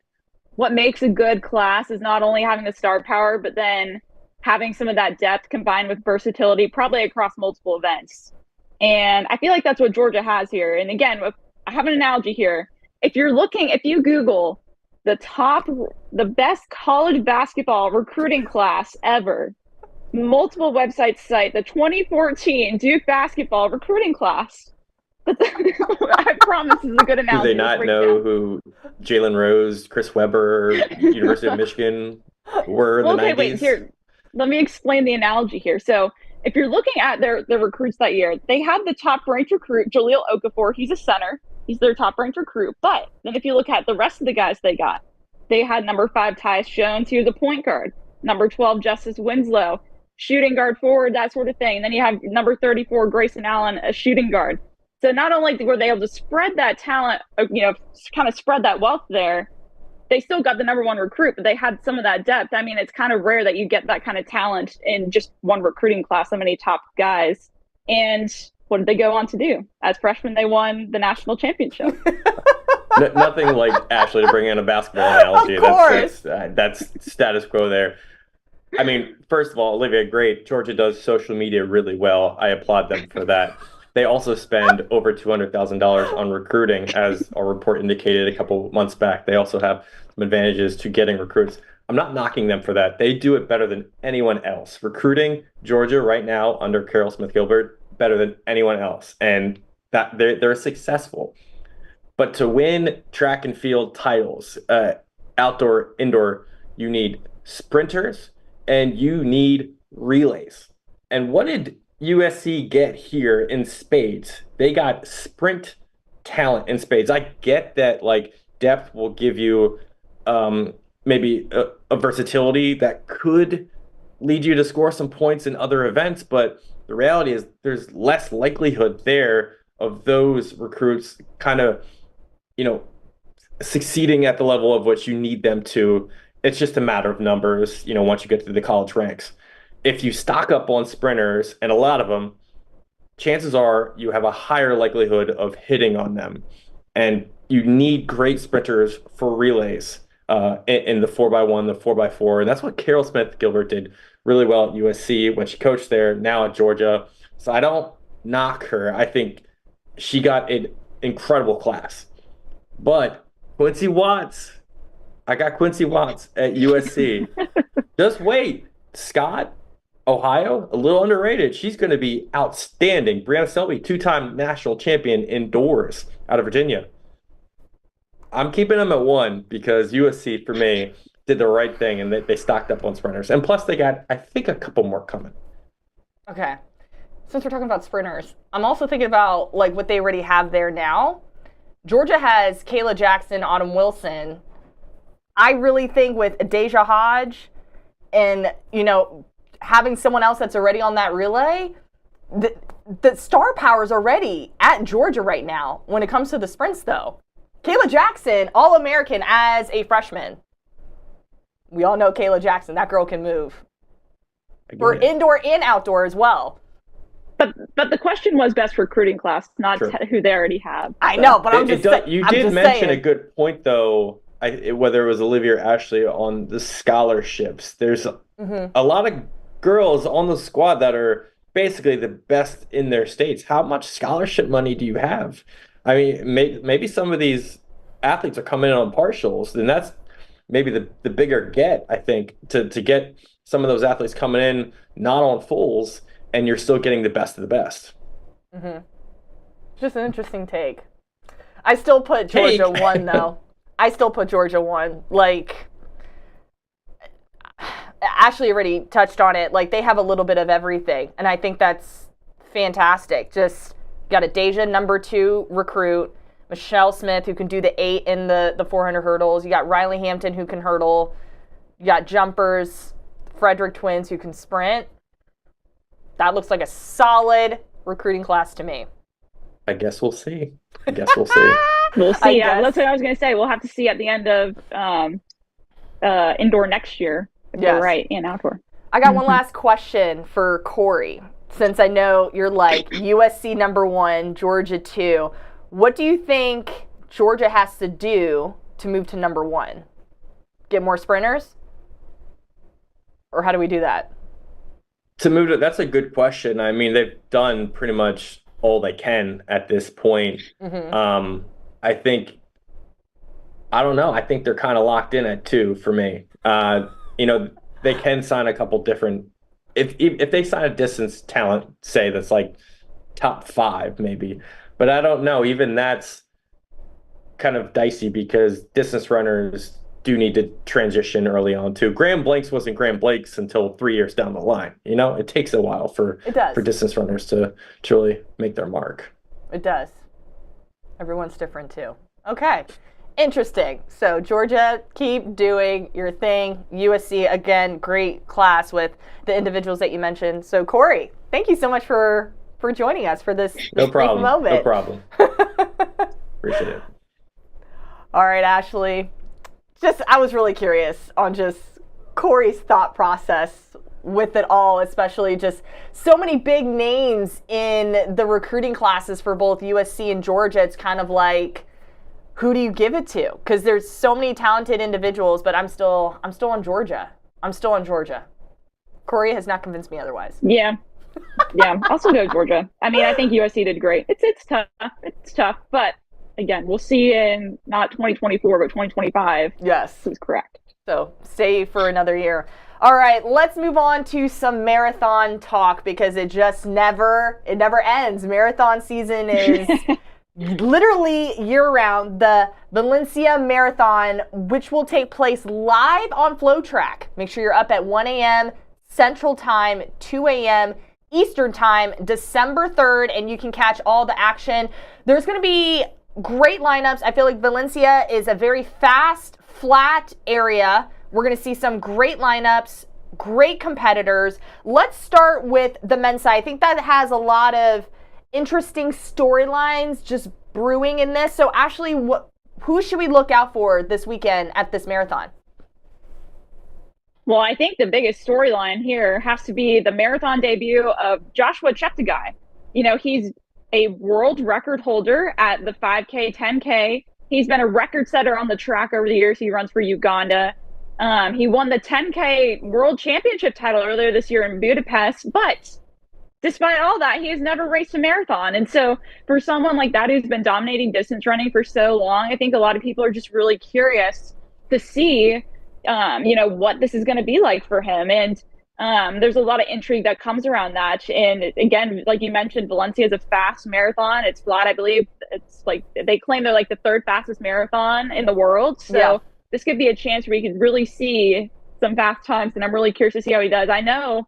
Speaker 2: what makes a good class is not only having the star power, but then having some of that depth combined with versatility, probably across multiple events. And I feel like that's what Georgia has here. And again, I have an analogy here. If you Google the best college basketball recruiting class ever, multiple websites cite the 2014 Duke basketball recruiting class. I promise this is a good analogy.
Speaker 3: Do they not know who Jalen Rose, Chris Webber, University of Michigan were in the 90s?
Speaker 2: Wait, here. Let me explain the analogy here. So if you're looking at their recruits that year, they had the top-ranked recruit, Jaleel Okafor. He's a center. He's their top-ranked recruit. But then if you look at the rest of the guys they had number 5, Tyus Jones. He was a point guard. Number 12, Justice Winslow, shooting guard, forward, that sort of thing. And then you have number 34, Grayson Allen, a shooting guard. So not only were they able to spread that talent, kind of spread that wealth there, they still got the number 1 recruit, but they had some of that depth. I mean, it's kind of rare that you get that kind of talent in just one recruiting class, so many top guys. And what did they go on to do? As freshmen, they won the national championship.
Speaker 3: Nothing like Ashley to bring in a basketball analogy.
Speaker 1: Of course.
Speaker 3: That's status quo there. I mean, first of all, Olivia, great. Georgia does social media really well. I applaud them for that. They also spend over $200,000 on recruiting, as our report indicated a couple months back. They also have some advantages to getting recruits. I'm not knocking them for that. They do it better than anyone else. Recruiting Georgia right now under Carol Smith-Gilbert, better than anyone else. And that they're successful. But to win track and field titles, outdoor, indoor, you need sprinters and you need relays. And what did USC get here in spades? They got sprint talent in spades. I get that depth will give you maybe a versatility that could lead you to score some points in other events, but the reality is there's less likelihood there of those recruits kind of succeeding at the level of which you need them to. It's just a matter of numbers, once you get to the college ranks. If you stock up on sprinters, and a lot of them, chances are you have a higher likelihood of hitting on them. And you need great sprinters for relays in the 4x1, the 4x4. And that's what Carol Smith-Gilbert did really well at USC when she coached there, now at Georgia. So I don't knock her. I think she got an incredible class. But Quincy Watts, I got Quincy Watts at USC. Just wait. Scott, Ohio, a little underrated. She's going to be outstanding. Brianna Selby, 2-time national champion indoors out of Virginia. I'm keeping them at 1 because USC, for me, did the right thing and they stocked up on sprinters. And plus, they got, I think, a couple more coming.
Speaker 1: Okay. Since we're talking about sprinters, I'm also thinking about what they already have there now. Georgia has Kayla Jackson, Autumn Wilson. I really think with Deja Hodge and, having someone else that's already on that relay, the star power is already at Georgia right now when it comes to the sprints, though. Kayla Jackson, All-American as a freshman. We all know Kayla Jackson. That girl can move. For indoor and outdoor as well.
Speaker 2: But the question was best recruiting class, not who they already have. So.
Speaker 1: I know, but I'm just saying.
Speaker 3: You did mention a good point, though, whether it was Olivia or Ashley, on the scholarships. There's a lot of girls on the squad that are basically the best in their states. How much scholarship money do you have? I mean, maybe some of these athletes are coming in on partials, and that's maybe the bigger get, I think, to get some of those athletes coming in not on fulls, and you're still getting the best of the best.
Speaker 1: Just an interesting take. I still put Georgia 1, though. I still put Georgia 1. Like, Ashley already touched on it. Like, they have a little bit of everything, and I think that's fantastic. Just got a Deja number 2 recruit, Michelle Smith, who can do the 8 in the 400 hurdles. You got Riley Hampton, who can hurdle. You got jumpers, Frederick twins, who can sprint. That looks like a solid recruiting class to me.
Speaker 3: I guess we'll see. We'll see.
Speaker 2: We'll see. Yeah, that's what I was going to say. We'll have to see at the end of indoor next year. If you're right, and outdoor.
Speaker 1: I got one last question for Corey. Since I know you're like USC number 1, Georgia 2, what do you think Georgia has to do to move to number 1? Get more sprinters? Or how do we do that?
Speaker 3: That's a good question. I mean, they've done pretty much all they can at this point. I don't know. I think they're kind of locked in at 2 for me. They can sign a couple different. If they sign a distance talent, say that's like top 5 maybe, but I don't know. Even that's kind of dicey because distance runners do need to transition early on too. Graham Blanks wasn't Graham Blanks until 3 years down the line. It takes a while for distance runners to really make their mark.
Speaker 1: It does. Everyone's different too. Okay. Interesting. So Georgia, keep doing your thing. USC, again, great class with the individuals that you mentioned. So Corey, thank you so much for joining us for this
Speaker 3: no problem.
Speaker 1: moment.
Speaker 3: No problem. Appreciate it.
Speaker 1: All right, Ashley. I was really curious on just Corey's thought process with it all, especially just so many big names in the recruiting classes for both USC and Georgia. It's kind of like, who do you give it to? Because there's so many talented individuals, but I'm still on Georgia. Corey has not convinced me otherwise.
Speaker 2: Yeah, I'll still go Georgia. I mean, I think USC did great. It's tough. It's tough, but again, we'll see in not 2024, but 2025.
Speaker 1: Yes.
Speaker 2: Who's correct.
Speaker 1: So stay for another year. All right, let's move on to some marathon talk because it never ends. Marathon season is literally year-round. The Valencia Marathon, which will take place live on FloTrack. Make sure you're up at 1 a.m. Central Time, 2 a.m. Eastern Time, December 3rd, and you can catch all the action. There's going to be great lineups. I feel like Valencia is a very fast, flat area. We're going to see some great lineups, great competitors. Let's start with the men's side. I think that has a lot of interesting storylines just brewing in this. So, Ashley, who should we look out for this weekend at this marathon?
Speaker 2: Well, I think the biggest storyline here has to be the marathon debut of Joshua Cheptegei. He's a world record holder at the 5K, 10K. He's been a record setter on the track over the years. He runs for Uganda. He won the 10K World Championship title earlier this year in Budapest, but despite all that, he has never raced a marathon. And so for someone like that who's been dominating distance running for so long, I think a lot of people are just really curious to see, what this is going to be like for him. And there's a lot of intrigue that comes around that. And again, like you mentioned, Valencia is a fast marathon. It's flat, I believe. It's like they claim they're like the 3rd fastest marathon in the world. So this could be a chance where you could really see some fast times. And I'm really curious to see how he does. I know,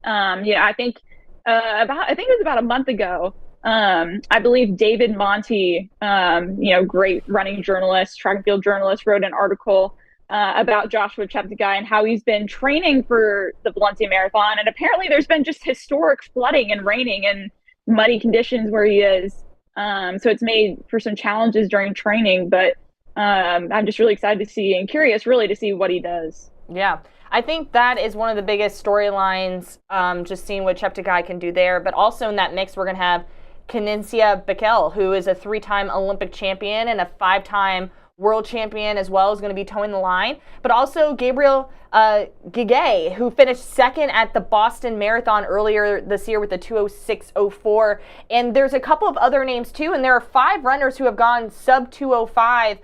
Speaker 2: I think it was about a month ago. I believe David Monty, great running journalist, track and field journalist, wrote an article about Joshua Cheptegei and how he's been training for the Valencia Marathon. And apparently there's been just historic flooding and raining and muddy conditions where he is. So it's made for some challenges during training, but I'm just really excited to see and curious really to see what he does.
Speaker 1: Yeah, I think that is one of the biggest storylines, just seeing what Cheptegei can do there. But also in that mix, we're going to have Kenenisa Bekele, who is a 3-time Olympic champion and a 5-time world champion as well, is going to be towing the line. But also Gabriel Giguet, who finished second at the Boston Marathon earlier this year with a 2:06:04. And there's a couple of other names too, and there are 5 runners who have gone sub 2:05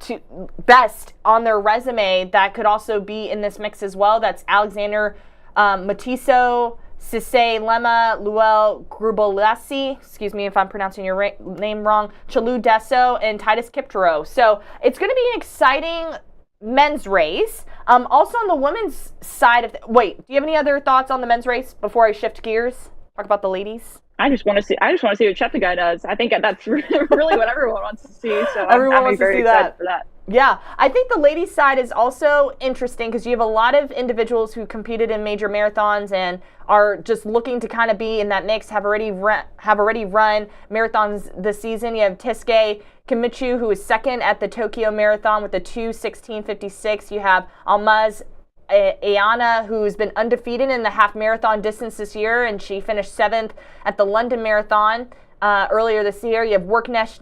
Speaker 1: to best on their resume that could also be in this mix as well. That's Alexander Matiso, Cisse Lema, Luel Grubolesi, excuse me if I'm pronouncing your name wrong, Chalu Deso, and Titus Kiptero. So it's going to be an exciting men's race. Also on the women's side of wait, do you have any other thoughts on the men's race before I shift gears? Talk about the ladies.
Speaker 2: I just want to see what Cheptegei does. I think that's really what everyone wants to see. So
Speaker 1: everyone wants
Speaker 2: very
Speaker 1: to see
Speaker 2: excited for that.
Speaker 1: Yeah, I think the ladies' side is also interesting because you have a lot of individuals who competed in major marathons and are just looking to kind of be in that mix, have already run marathons this season. You have Tisuke Kimichu, who is second at the Tokyo Marathon with a 2:16:56. You have Almaz Ayana, who's been undefeated in the half marathon distance this year, and she finished 7th at the London Marathon earlier this year. You have Worknesh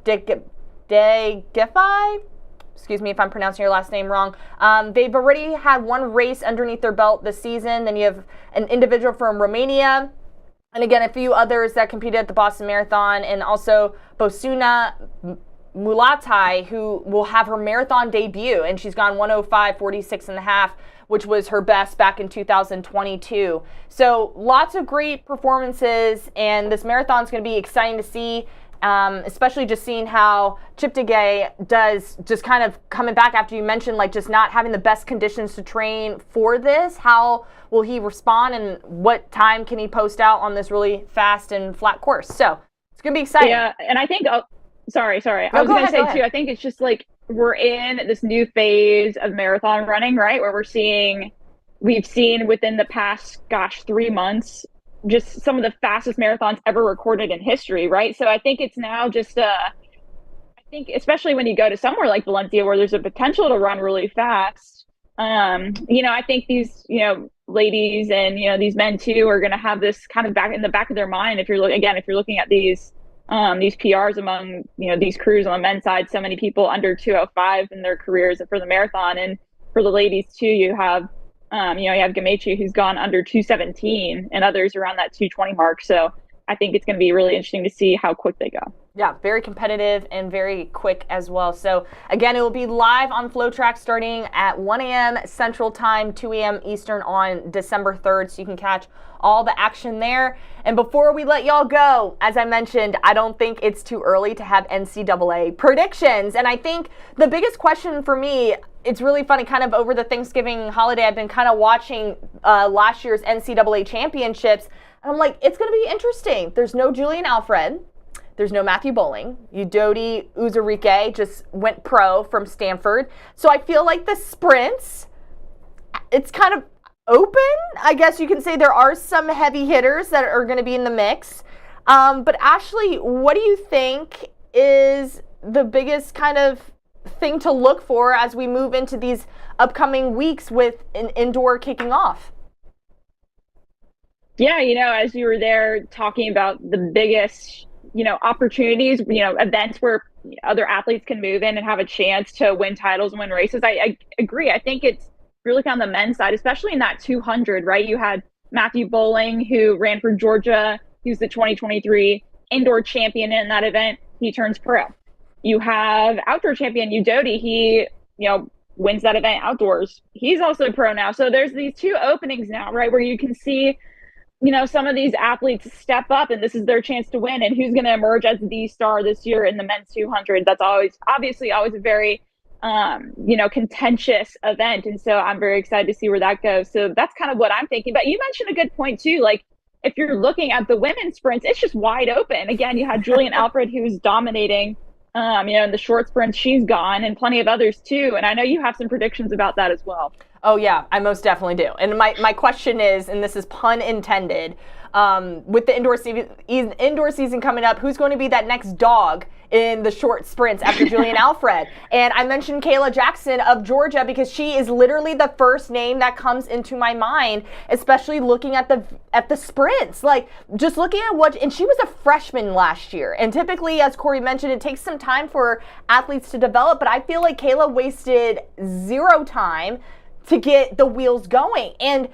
Speaker 1: Degefai. Excuse me if I'm pronouncing your last name wrong. They've already had one race underneath their belt this season. Then you have an individual from Romania, and again, a few others that competed at the Boston Marathon, and also Bosuna Mulatai, who will have her marathon debut, and she's gone 1:05:46.5, which was her best back in 2022. So lots of great performances, and this marathon is going to be exciting to see. Especially just seeing how Cheptegei does, just kind of coming back after you mentioned like just not having the best conditions to train for this. How will he respond, and what time can he post out on this really fast and flat course? So it's gonna be exciting.
Speaker 2: Yeah, and I think sorry. I was gonna say too, I think it's just like we're in this new phase of marathon running, right? Where we've seen within the past 3 months just some of the fastest marathons ever recorded in history, right? So I think it's now just I think especially when you go to somewhere like Valencia where there's a potential to run really fast, I think these, ladies and, these men too are going to have this kind of back in the back of their mind. If you're looking at these PRs among, these crews on the men's side, so many people under 2:05 in their careers for the marathon. And for the ladies too, you have Gamechi, who's gone under 2:17, and others around that 2:20 mark. So I think it's going to be really interesting to see how quick they go.
Speaker 1: Yeah, very competitive and very quick as well. So again, it will be live on FloTrack starting at 1 a.m. Central Time, 2 a.m. Eastern on December 3rd. So you can catch all the action there. And before we let y'all go, as I mentioned, I don't think it's too early to have NCAA predictions. And I think the biggest question for me, it's really funny, kind of over the Thanksgiving holiday, I've been kind of watching last year's NCAA championships. And I'm like, it's going to be interesting. There's no Julian Alfred. There's no Matthew Bowling. Udodi Uzurike just went pro from Stanford. So I feel like the sprints, it's kind of open. I guess you can say there are some heavy hitters that are going to be in the mix. But Ashley, what do you think is the biggest kind of thing to look for as we move into these upcoming weeks with an indoor kicking off?
Speaker 2: Yeah, as you were there talking about the biggest, opportunities, events where other athletes can move in and have a chance to win titles and win races. I agree. I think it's really on the men's side, especially in that 200, right? You had Matthew Bowling, who ran for Georgia. He was the 2023 indoor champion in that event. He turns pro. You have outdoor champion Udodi. He, wins that event outdoors. He's also pro now. So there's these 2 openings now, right, where you can see some of these athletes step up, and this is their chance to win, and who's going to emerge as the star this year in the men's 200. That's obviously always a very, contentious event. And so I'm very excited to see where that goes. So that's kind of what I'm thinking. But you mentioned a good point too. Like if you're looking at the women's sprints, it's just wide open. Again, you had Julian Alfred, who's dominating, in the short sprints. She's gone, and plenty of others too. And I know you have some predictions about that as well.
Speaker 1: Oh, yeah, I most definitely do. And my question is, and this is pun intended, with the indoor season coming up, who's going to be that next dog in the short sprints after Julian Alfred. And I mentioned Kayla Jackson of Georgia because she is literally the first name that comes into my mind, especially looking at the sprints. Like, just looking at and she was a freshman last year. And typically, as Corey mentioned, it takes some time for athletes to develop, but I feel like Kayla wasted zero time to get the wheels going. And,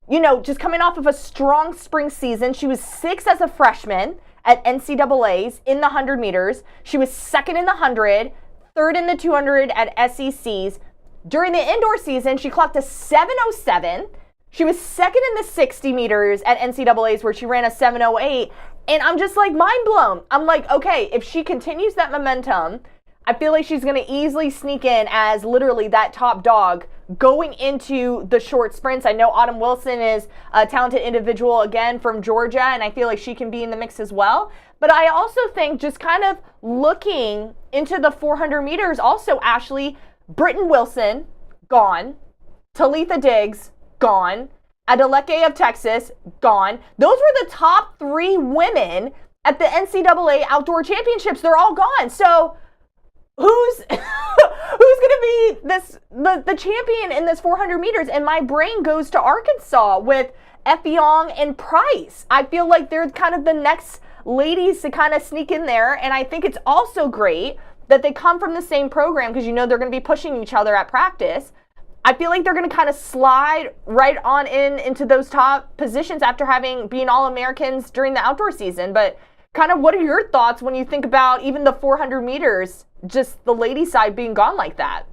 Speaker 1: you know, just coming off of a strong spring season, she was 6th as a freshman at NCAAs in the 100 meters. She was 2nd in the 100, 3rd in the 200 at SECs. During the indoor season, she clocked a 7:07. She was 2nd in the 60 meters at NCAAs where she ran a 7:08. And I'm just like mind blown. I'm like, okay, if she continues that momentum, I feel like she's going to easily sneak in as literally that top dog going into the short sprints. I know Autumn Wilson is a talented individual again from Georgia, and I feel like she can be in the mix as well. But I also think just kind of looking into the 400 meters also, Ashley, Britton Wilson, gone. Talitha Diggs, gone. Adeleke of Texas, gone. Those were the top 3 women at the NCAA Outdoor Championships. They're all gone. So who's going to be the champion in this 400 meters? And my brain goes to Arkansas with Effiong and Price. I feel like they're kind of the next ladies to kind of sneak in there. And I think it's also great that they come from the same program because, you know, they're going to be pushing each other at practice. I feel like they're going to kind of slide right on into those top positions after being All-Americans during the outdoor season. But kind of what are your thoughts when you think about even the 400 meters, just the lady side being gone like that?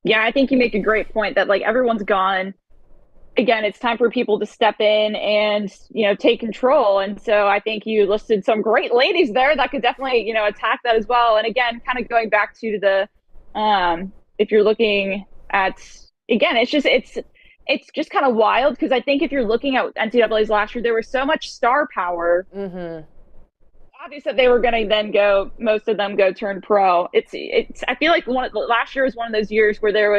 Speaker 2: Yeah, I think you make a great point that, like, everyone's gone. Again, it's time for people to step in and, you know, take control. And so I think you listed some great ladies there that could definitely, you know, attack that as well. And again, kind of going back to the, if you're looking at, again, it's just kind of wild because I think if you're looking at NCAA's last year, there was so much star power.
Speaker 1: Mm-hmm.
Speaker 2: Obvious that they were going to then most of them go turn pro. I feel like last year was one of those years where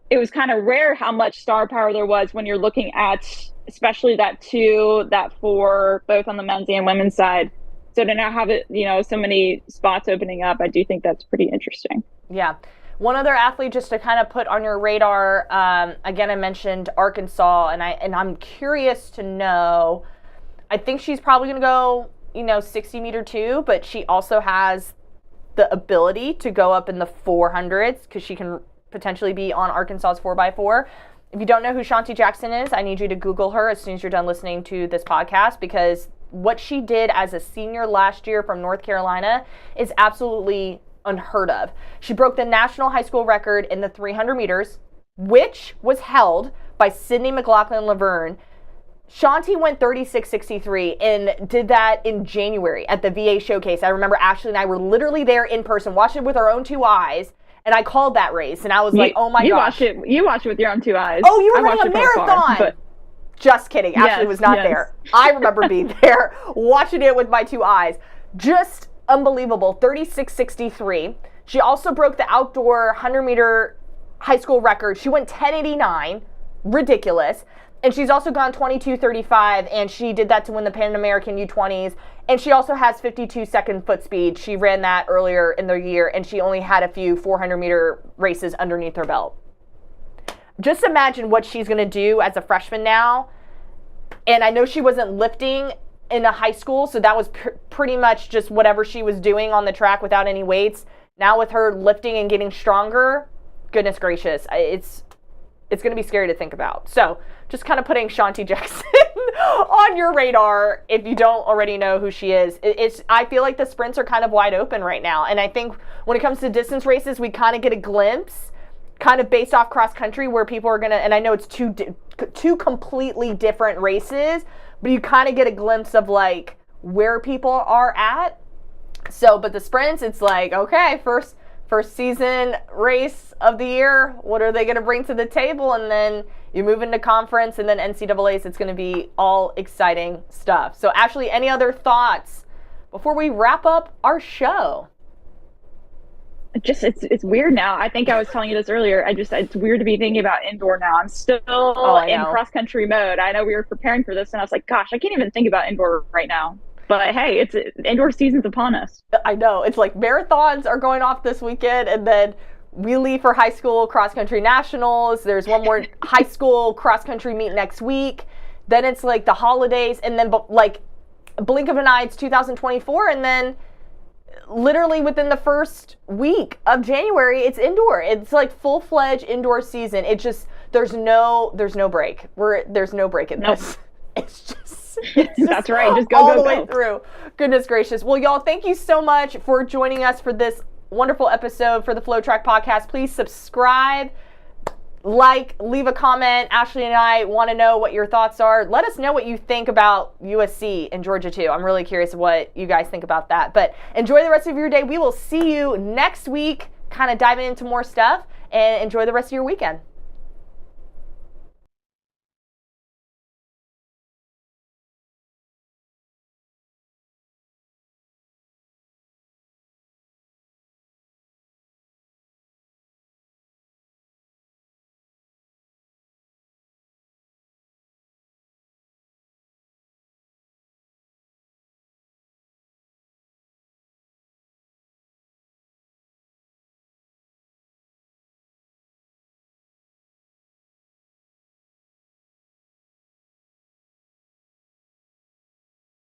Speaker 2: it was kind of rare how much star power there was when you're looking at, especially that 2, that 4, both on the men's and women's side. So to now have it, you know, so many spots opening up, I do think that's pretty interesting.
Speaker 1: Yeah. One other athlete just to kind of put on your radar, again, I mentioned Arkansas, and I'm curious to know, I think she's probably going to go, you know, 60 meter too, but she also has the ability to go up in the 400s because she can potentially be on Arkansas's 4x4. If you don't know who Shanti Jackson is, I need you to Google her as soon as you're done listening to this podcast, because what she did as a senior last year from North Carolina is absolutely unheard of. She broke the national high school record in the 300 meters, which was held by Sydney McLaughlin-Laverne. Shanti went 36.63 and did that in January at the VA Showcase. I remember Ashley and I were literally there in person, watched it with our own 2 eyes, and I called that race, and I was like, oh my gosh.
Speaker 2: You watched it with your own 2 eyes.
Speaker 1: Oh, you were running a marathon! Just kidding. Ashley was not there. I remember being there, watching it with my 2 eyes. Just unbelievable. 36.63. She also broke the outdoor 100-meter high school record. She went 10.89. Ridiculous. And she's also gone 22.35, and she did that to win the Pan American U20s. And she also has 52-second foot speed. She ran that earlier in the year, and she only had a few 400-meter races underneath her belt. Just imagine what she's going to do as a freshman now. And I know she wasn't lifting in a high school, so that was pretty much just whatever she was doing on the track without any weights. Now with her lifting and getting stronger, goodness gracious, it's going to be scary to think about. So just kind of putting Shanti Jackson on your radar if you don't already know who she is. I feel like the sprints are kind of wide open right now. And I think when it comes to distance races, we kind of get a glimpse, kind of based off cross country, where people are going to, and I know it's two completely different races, but you kind of get a glimpse of like where people are at. So, but the sprints, it's like, okay, first season race of the year, what are they going to bring to the table? And then you move into conference and then NCAAs, it's going to be all exciting stuff. So Ashley, any other thoughts before we wrap up our show?
Speaker 2: It's weird now. I think I was telling you this earlier. It's weird to be thinking about indoor now. I'm still in cross country mode. I know we were preparing for this and I was like, gosh, I can't even think about indoor right now. But hey, it's indoor season's upon us.
Speaker 1: I know. It's like marathons are going off this weekend, and then we leave for high school cross country nationals. There's one more high school cross country meet next week. Then it's like the holidays, and then like blink of an eye, it's 2024, and then literally within the first week of January, it's indoor. It's like full-fledged indoor season. It just there's no break. There's no break in this. It's just
Speaker 2: that's right. Just go
Speaker 1: all
Speaker 2: go
Speaker 1: the
Speaker 2: go.
Speaker 1: way through. Goodness gracious. Well, y'all, thank you so much for joining us for this wonderful episode for the FloTrack podcast. Please subscribe, like, leave a comment. Ashley and I want to know what your thoughts are. Let us know what you think about USC and Georgia too. I'm really curious what you guys think about that. But enjoy the rest of your day. We will see you next week, kind of diving into more stuff, and enjoy the rest of your weekend.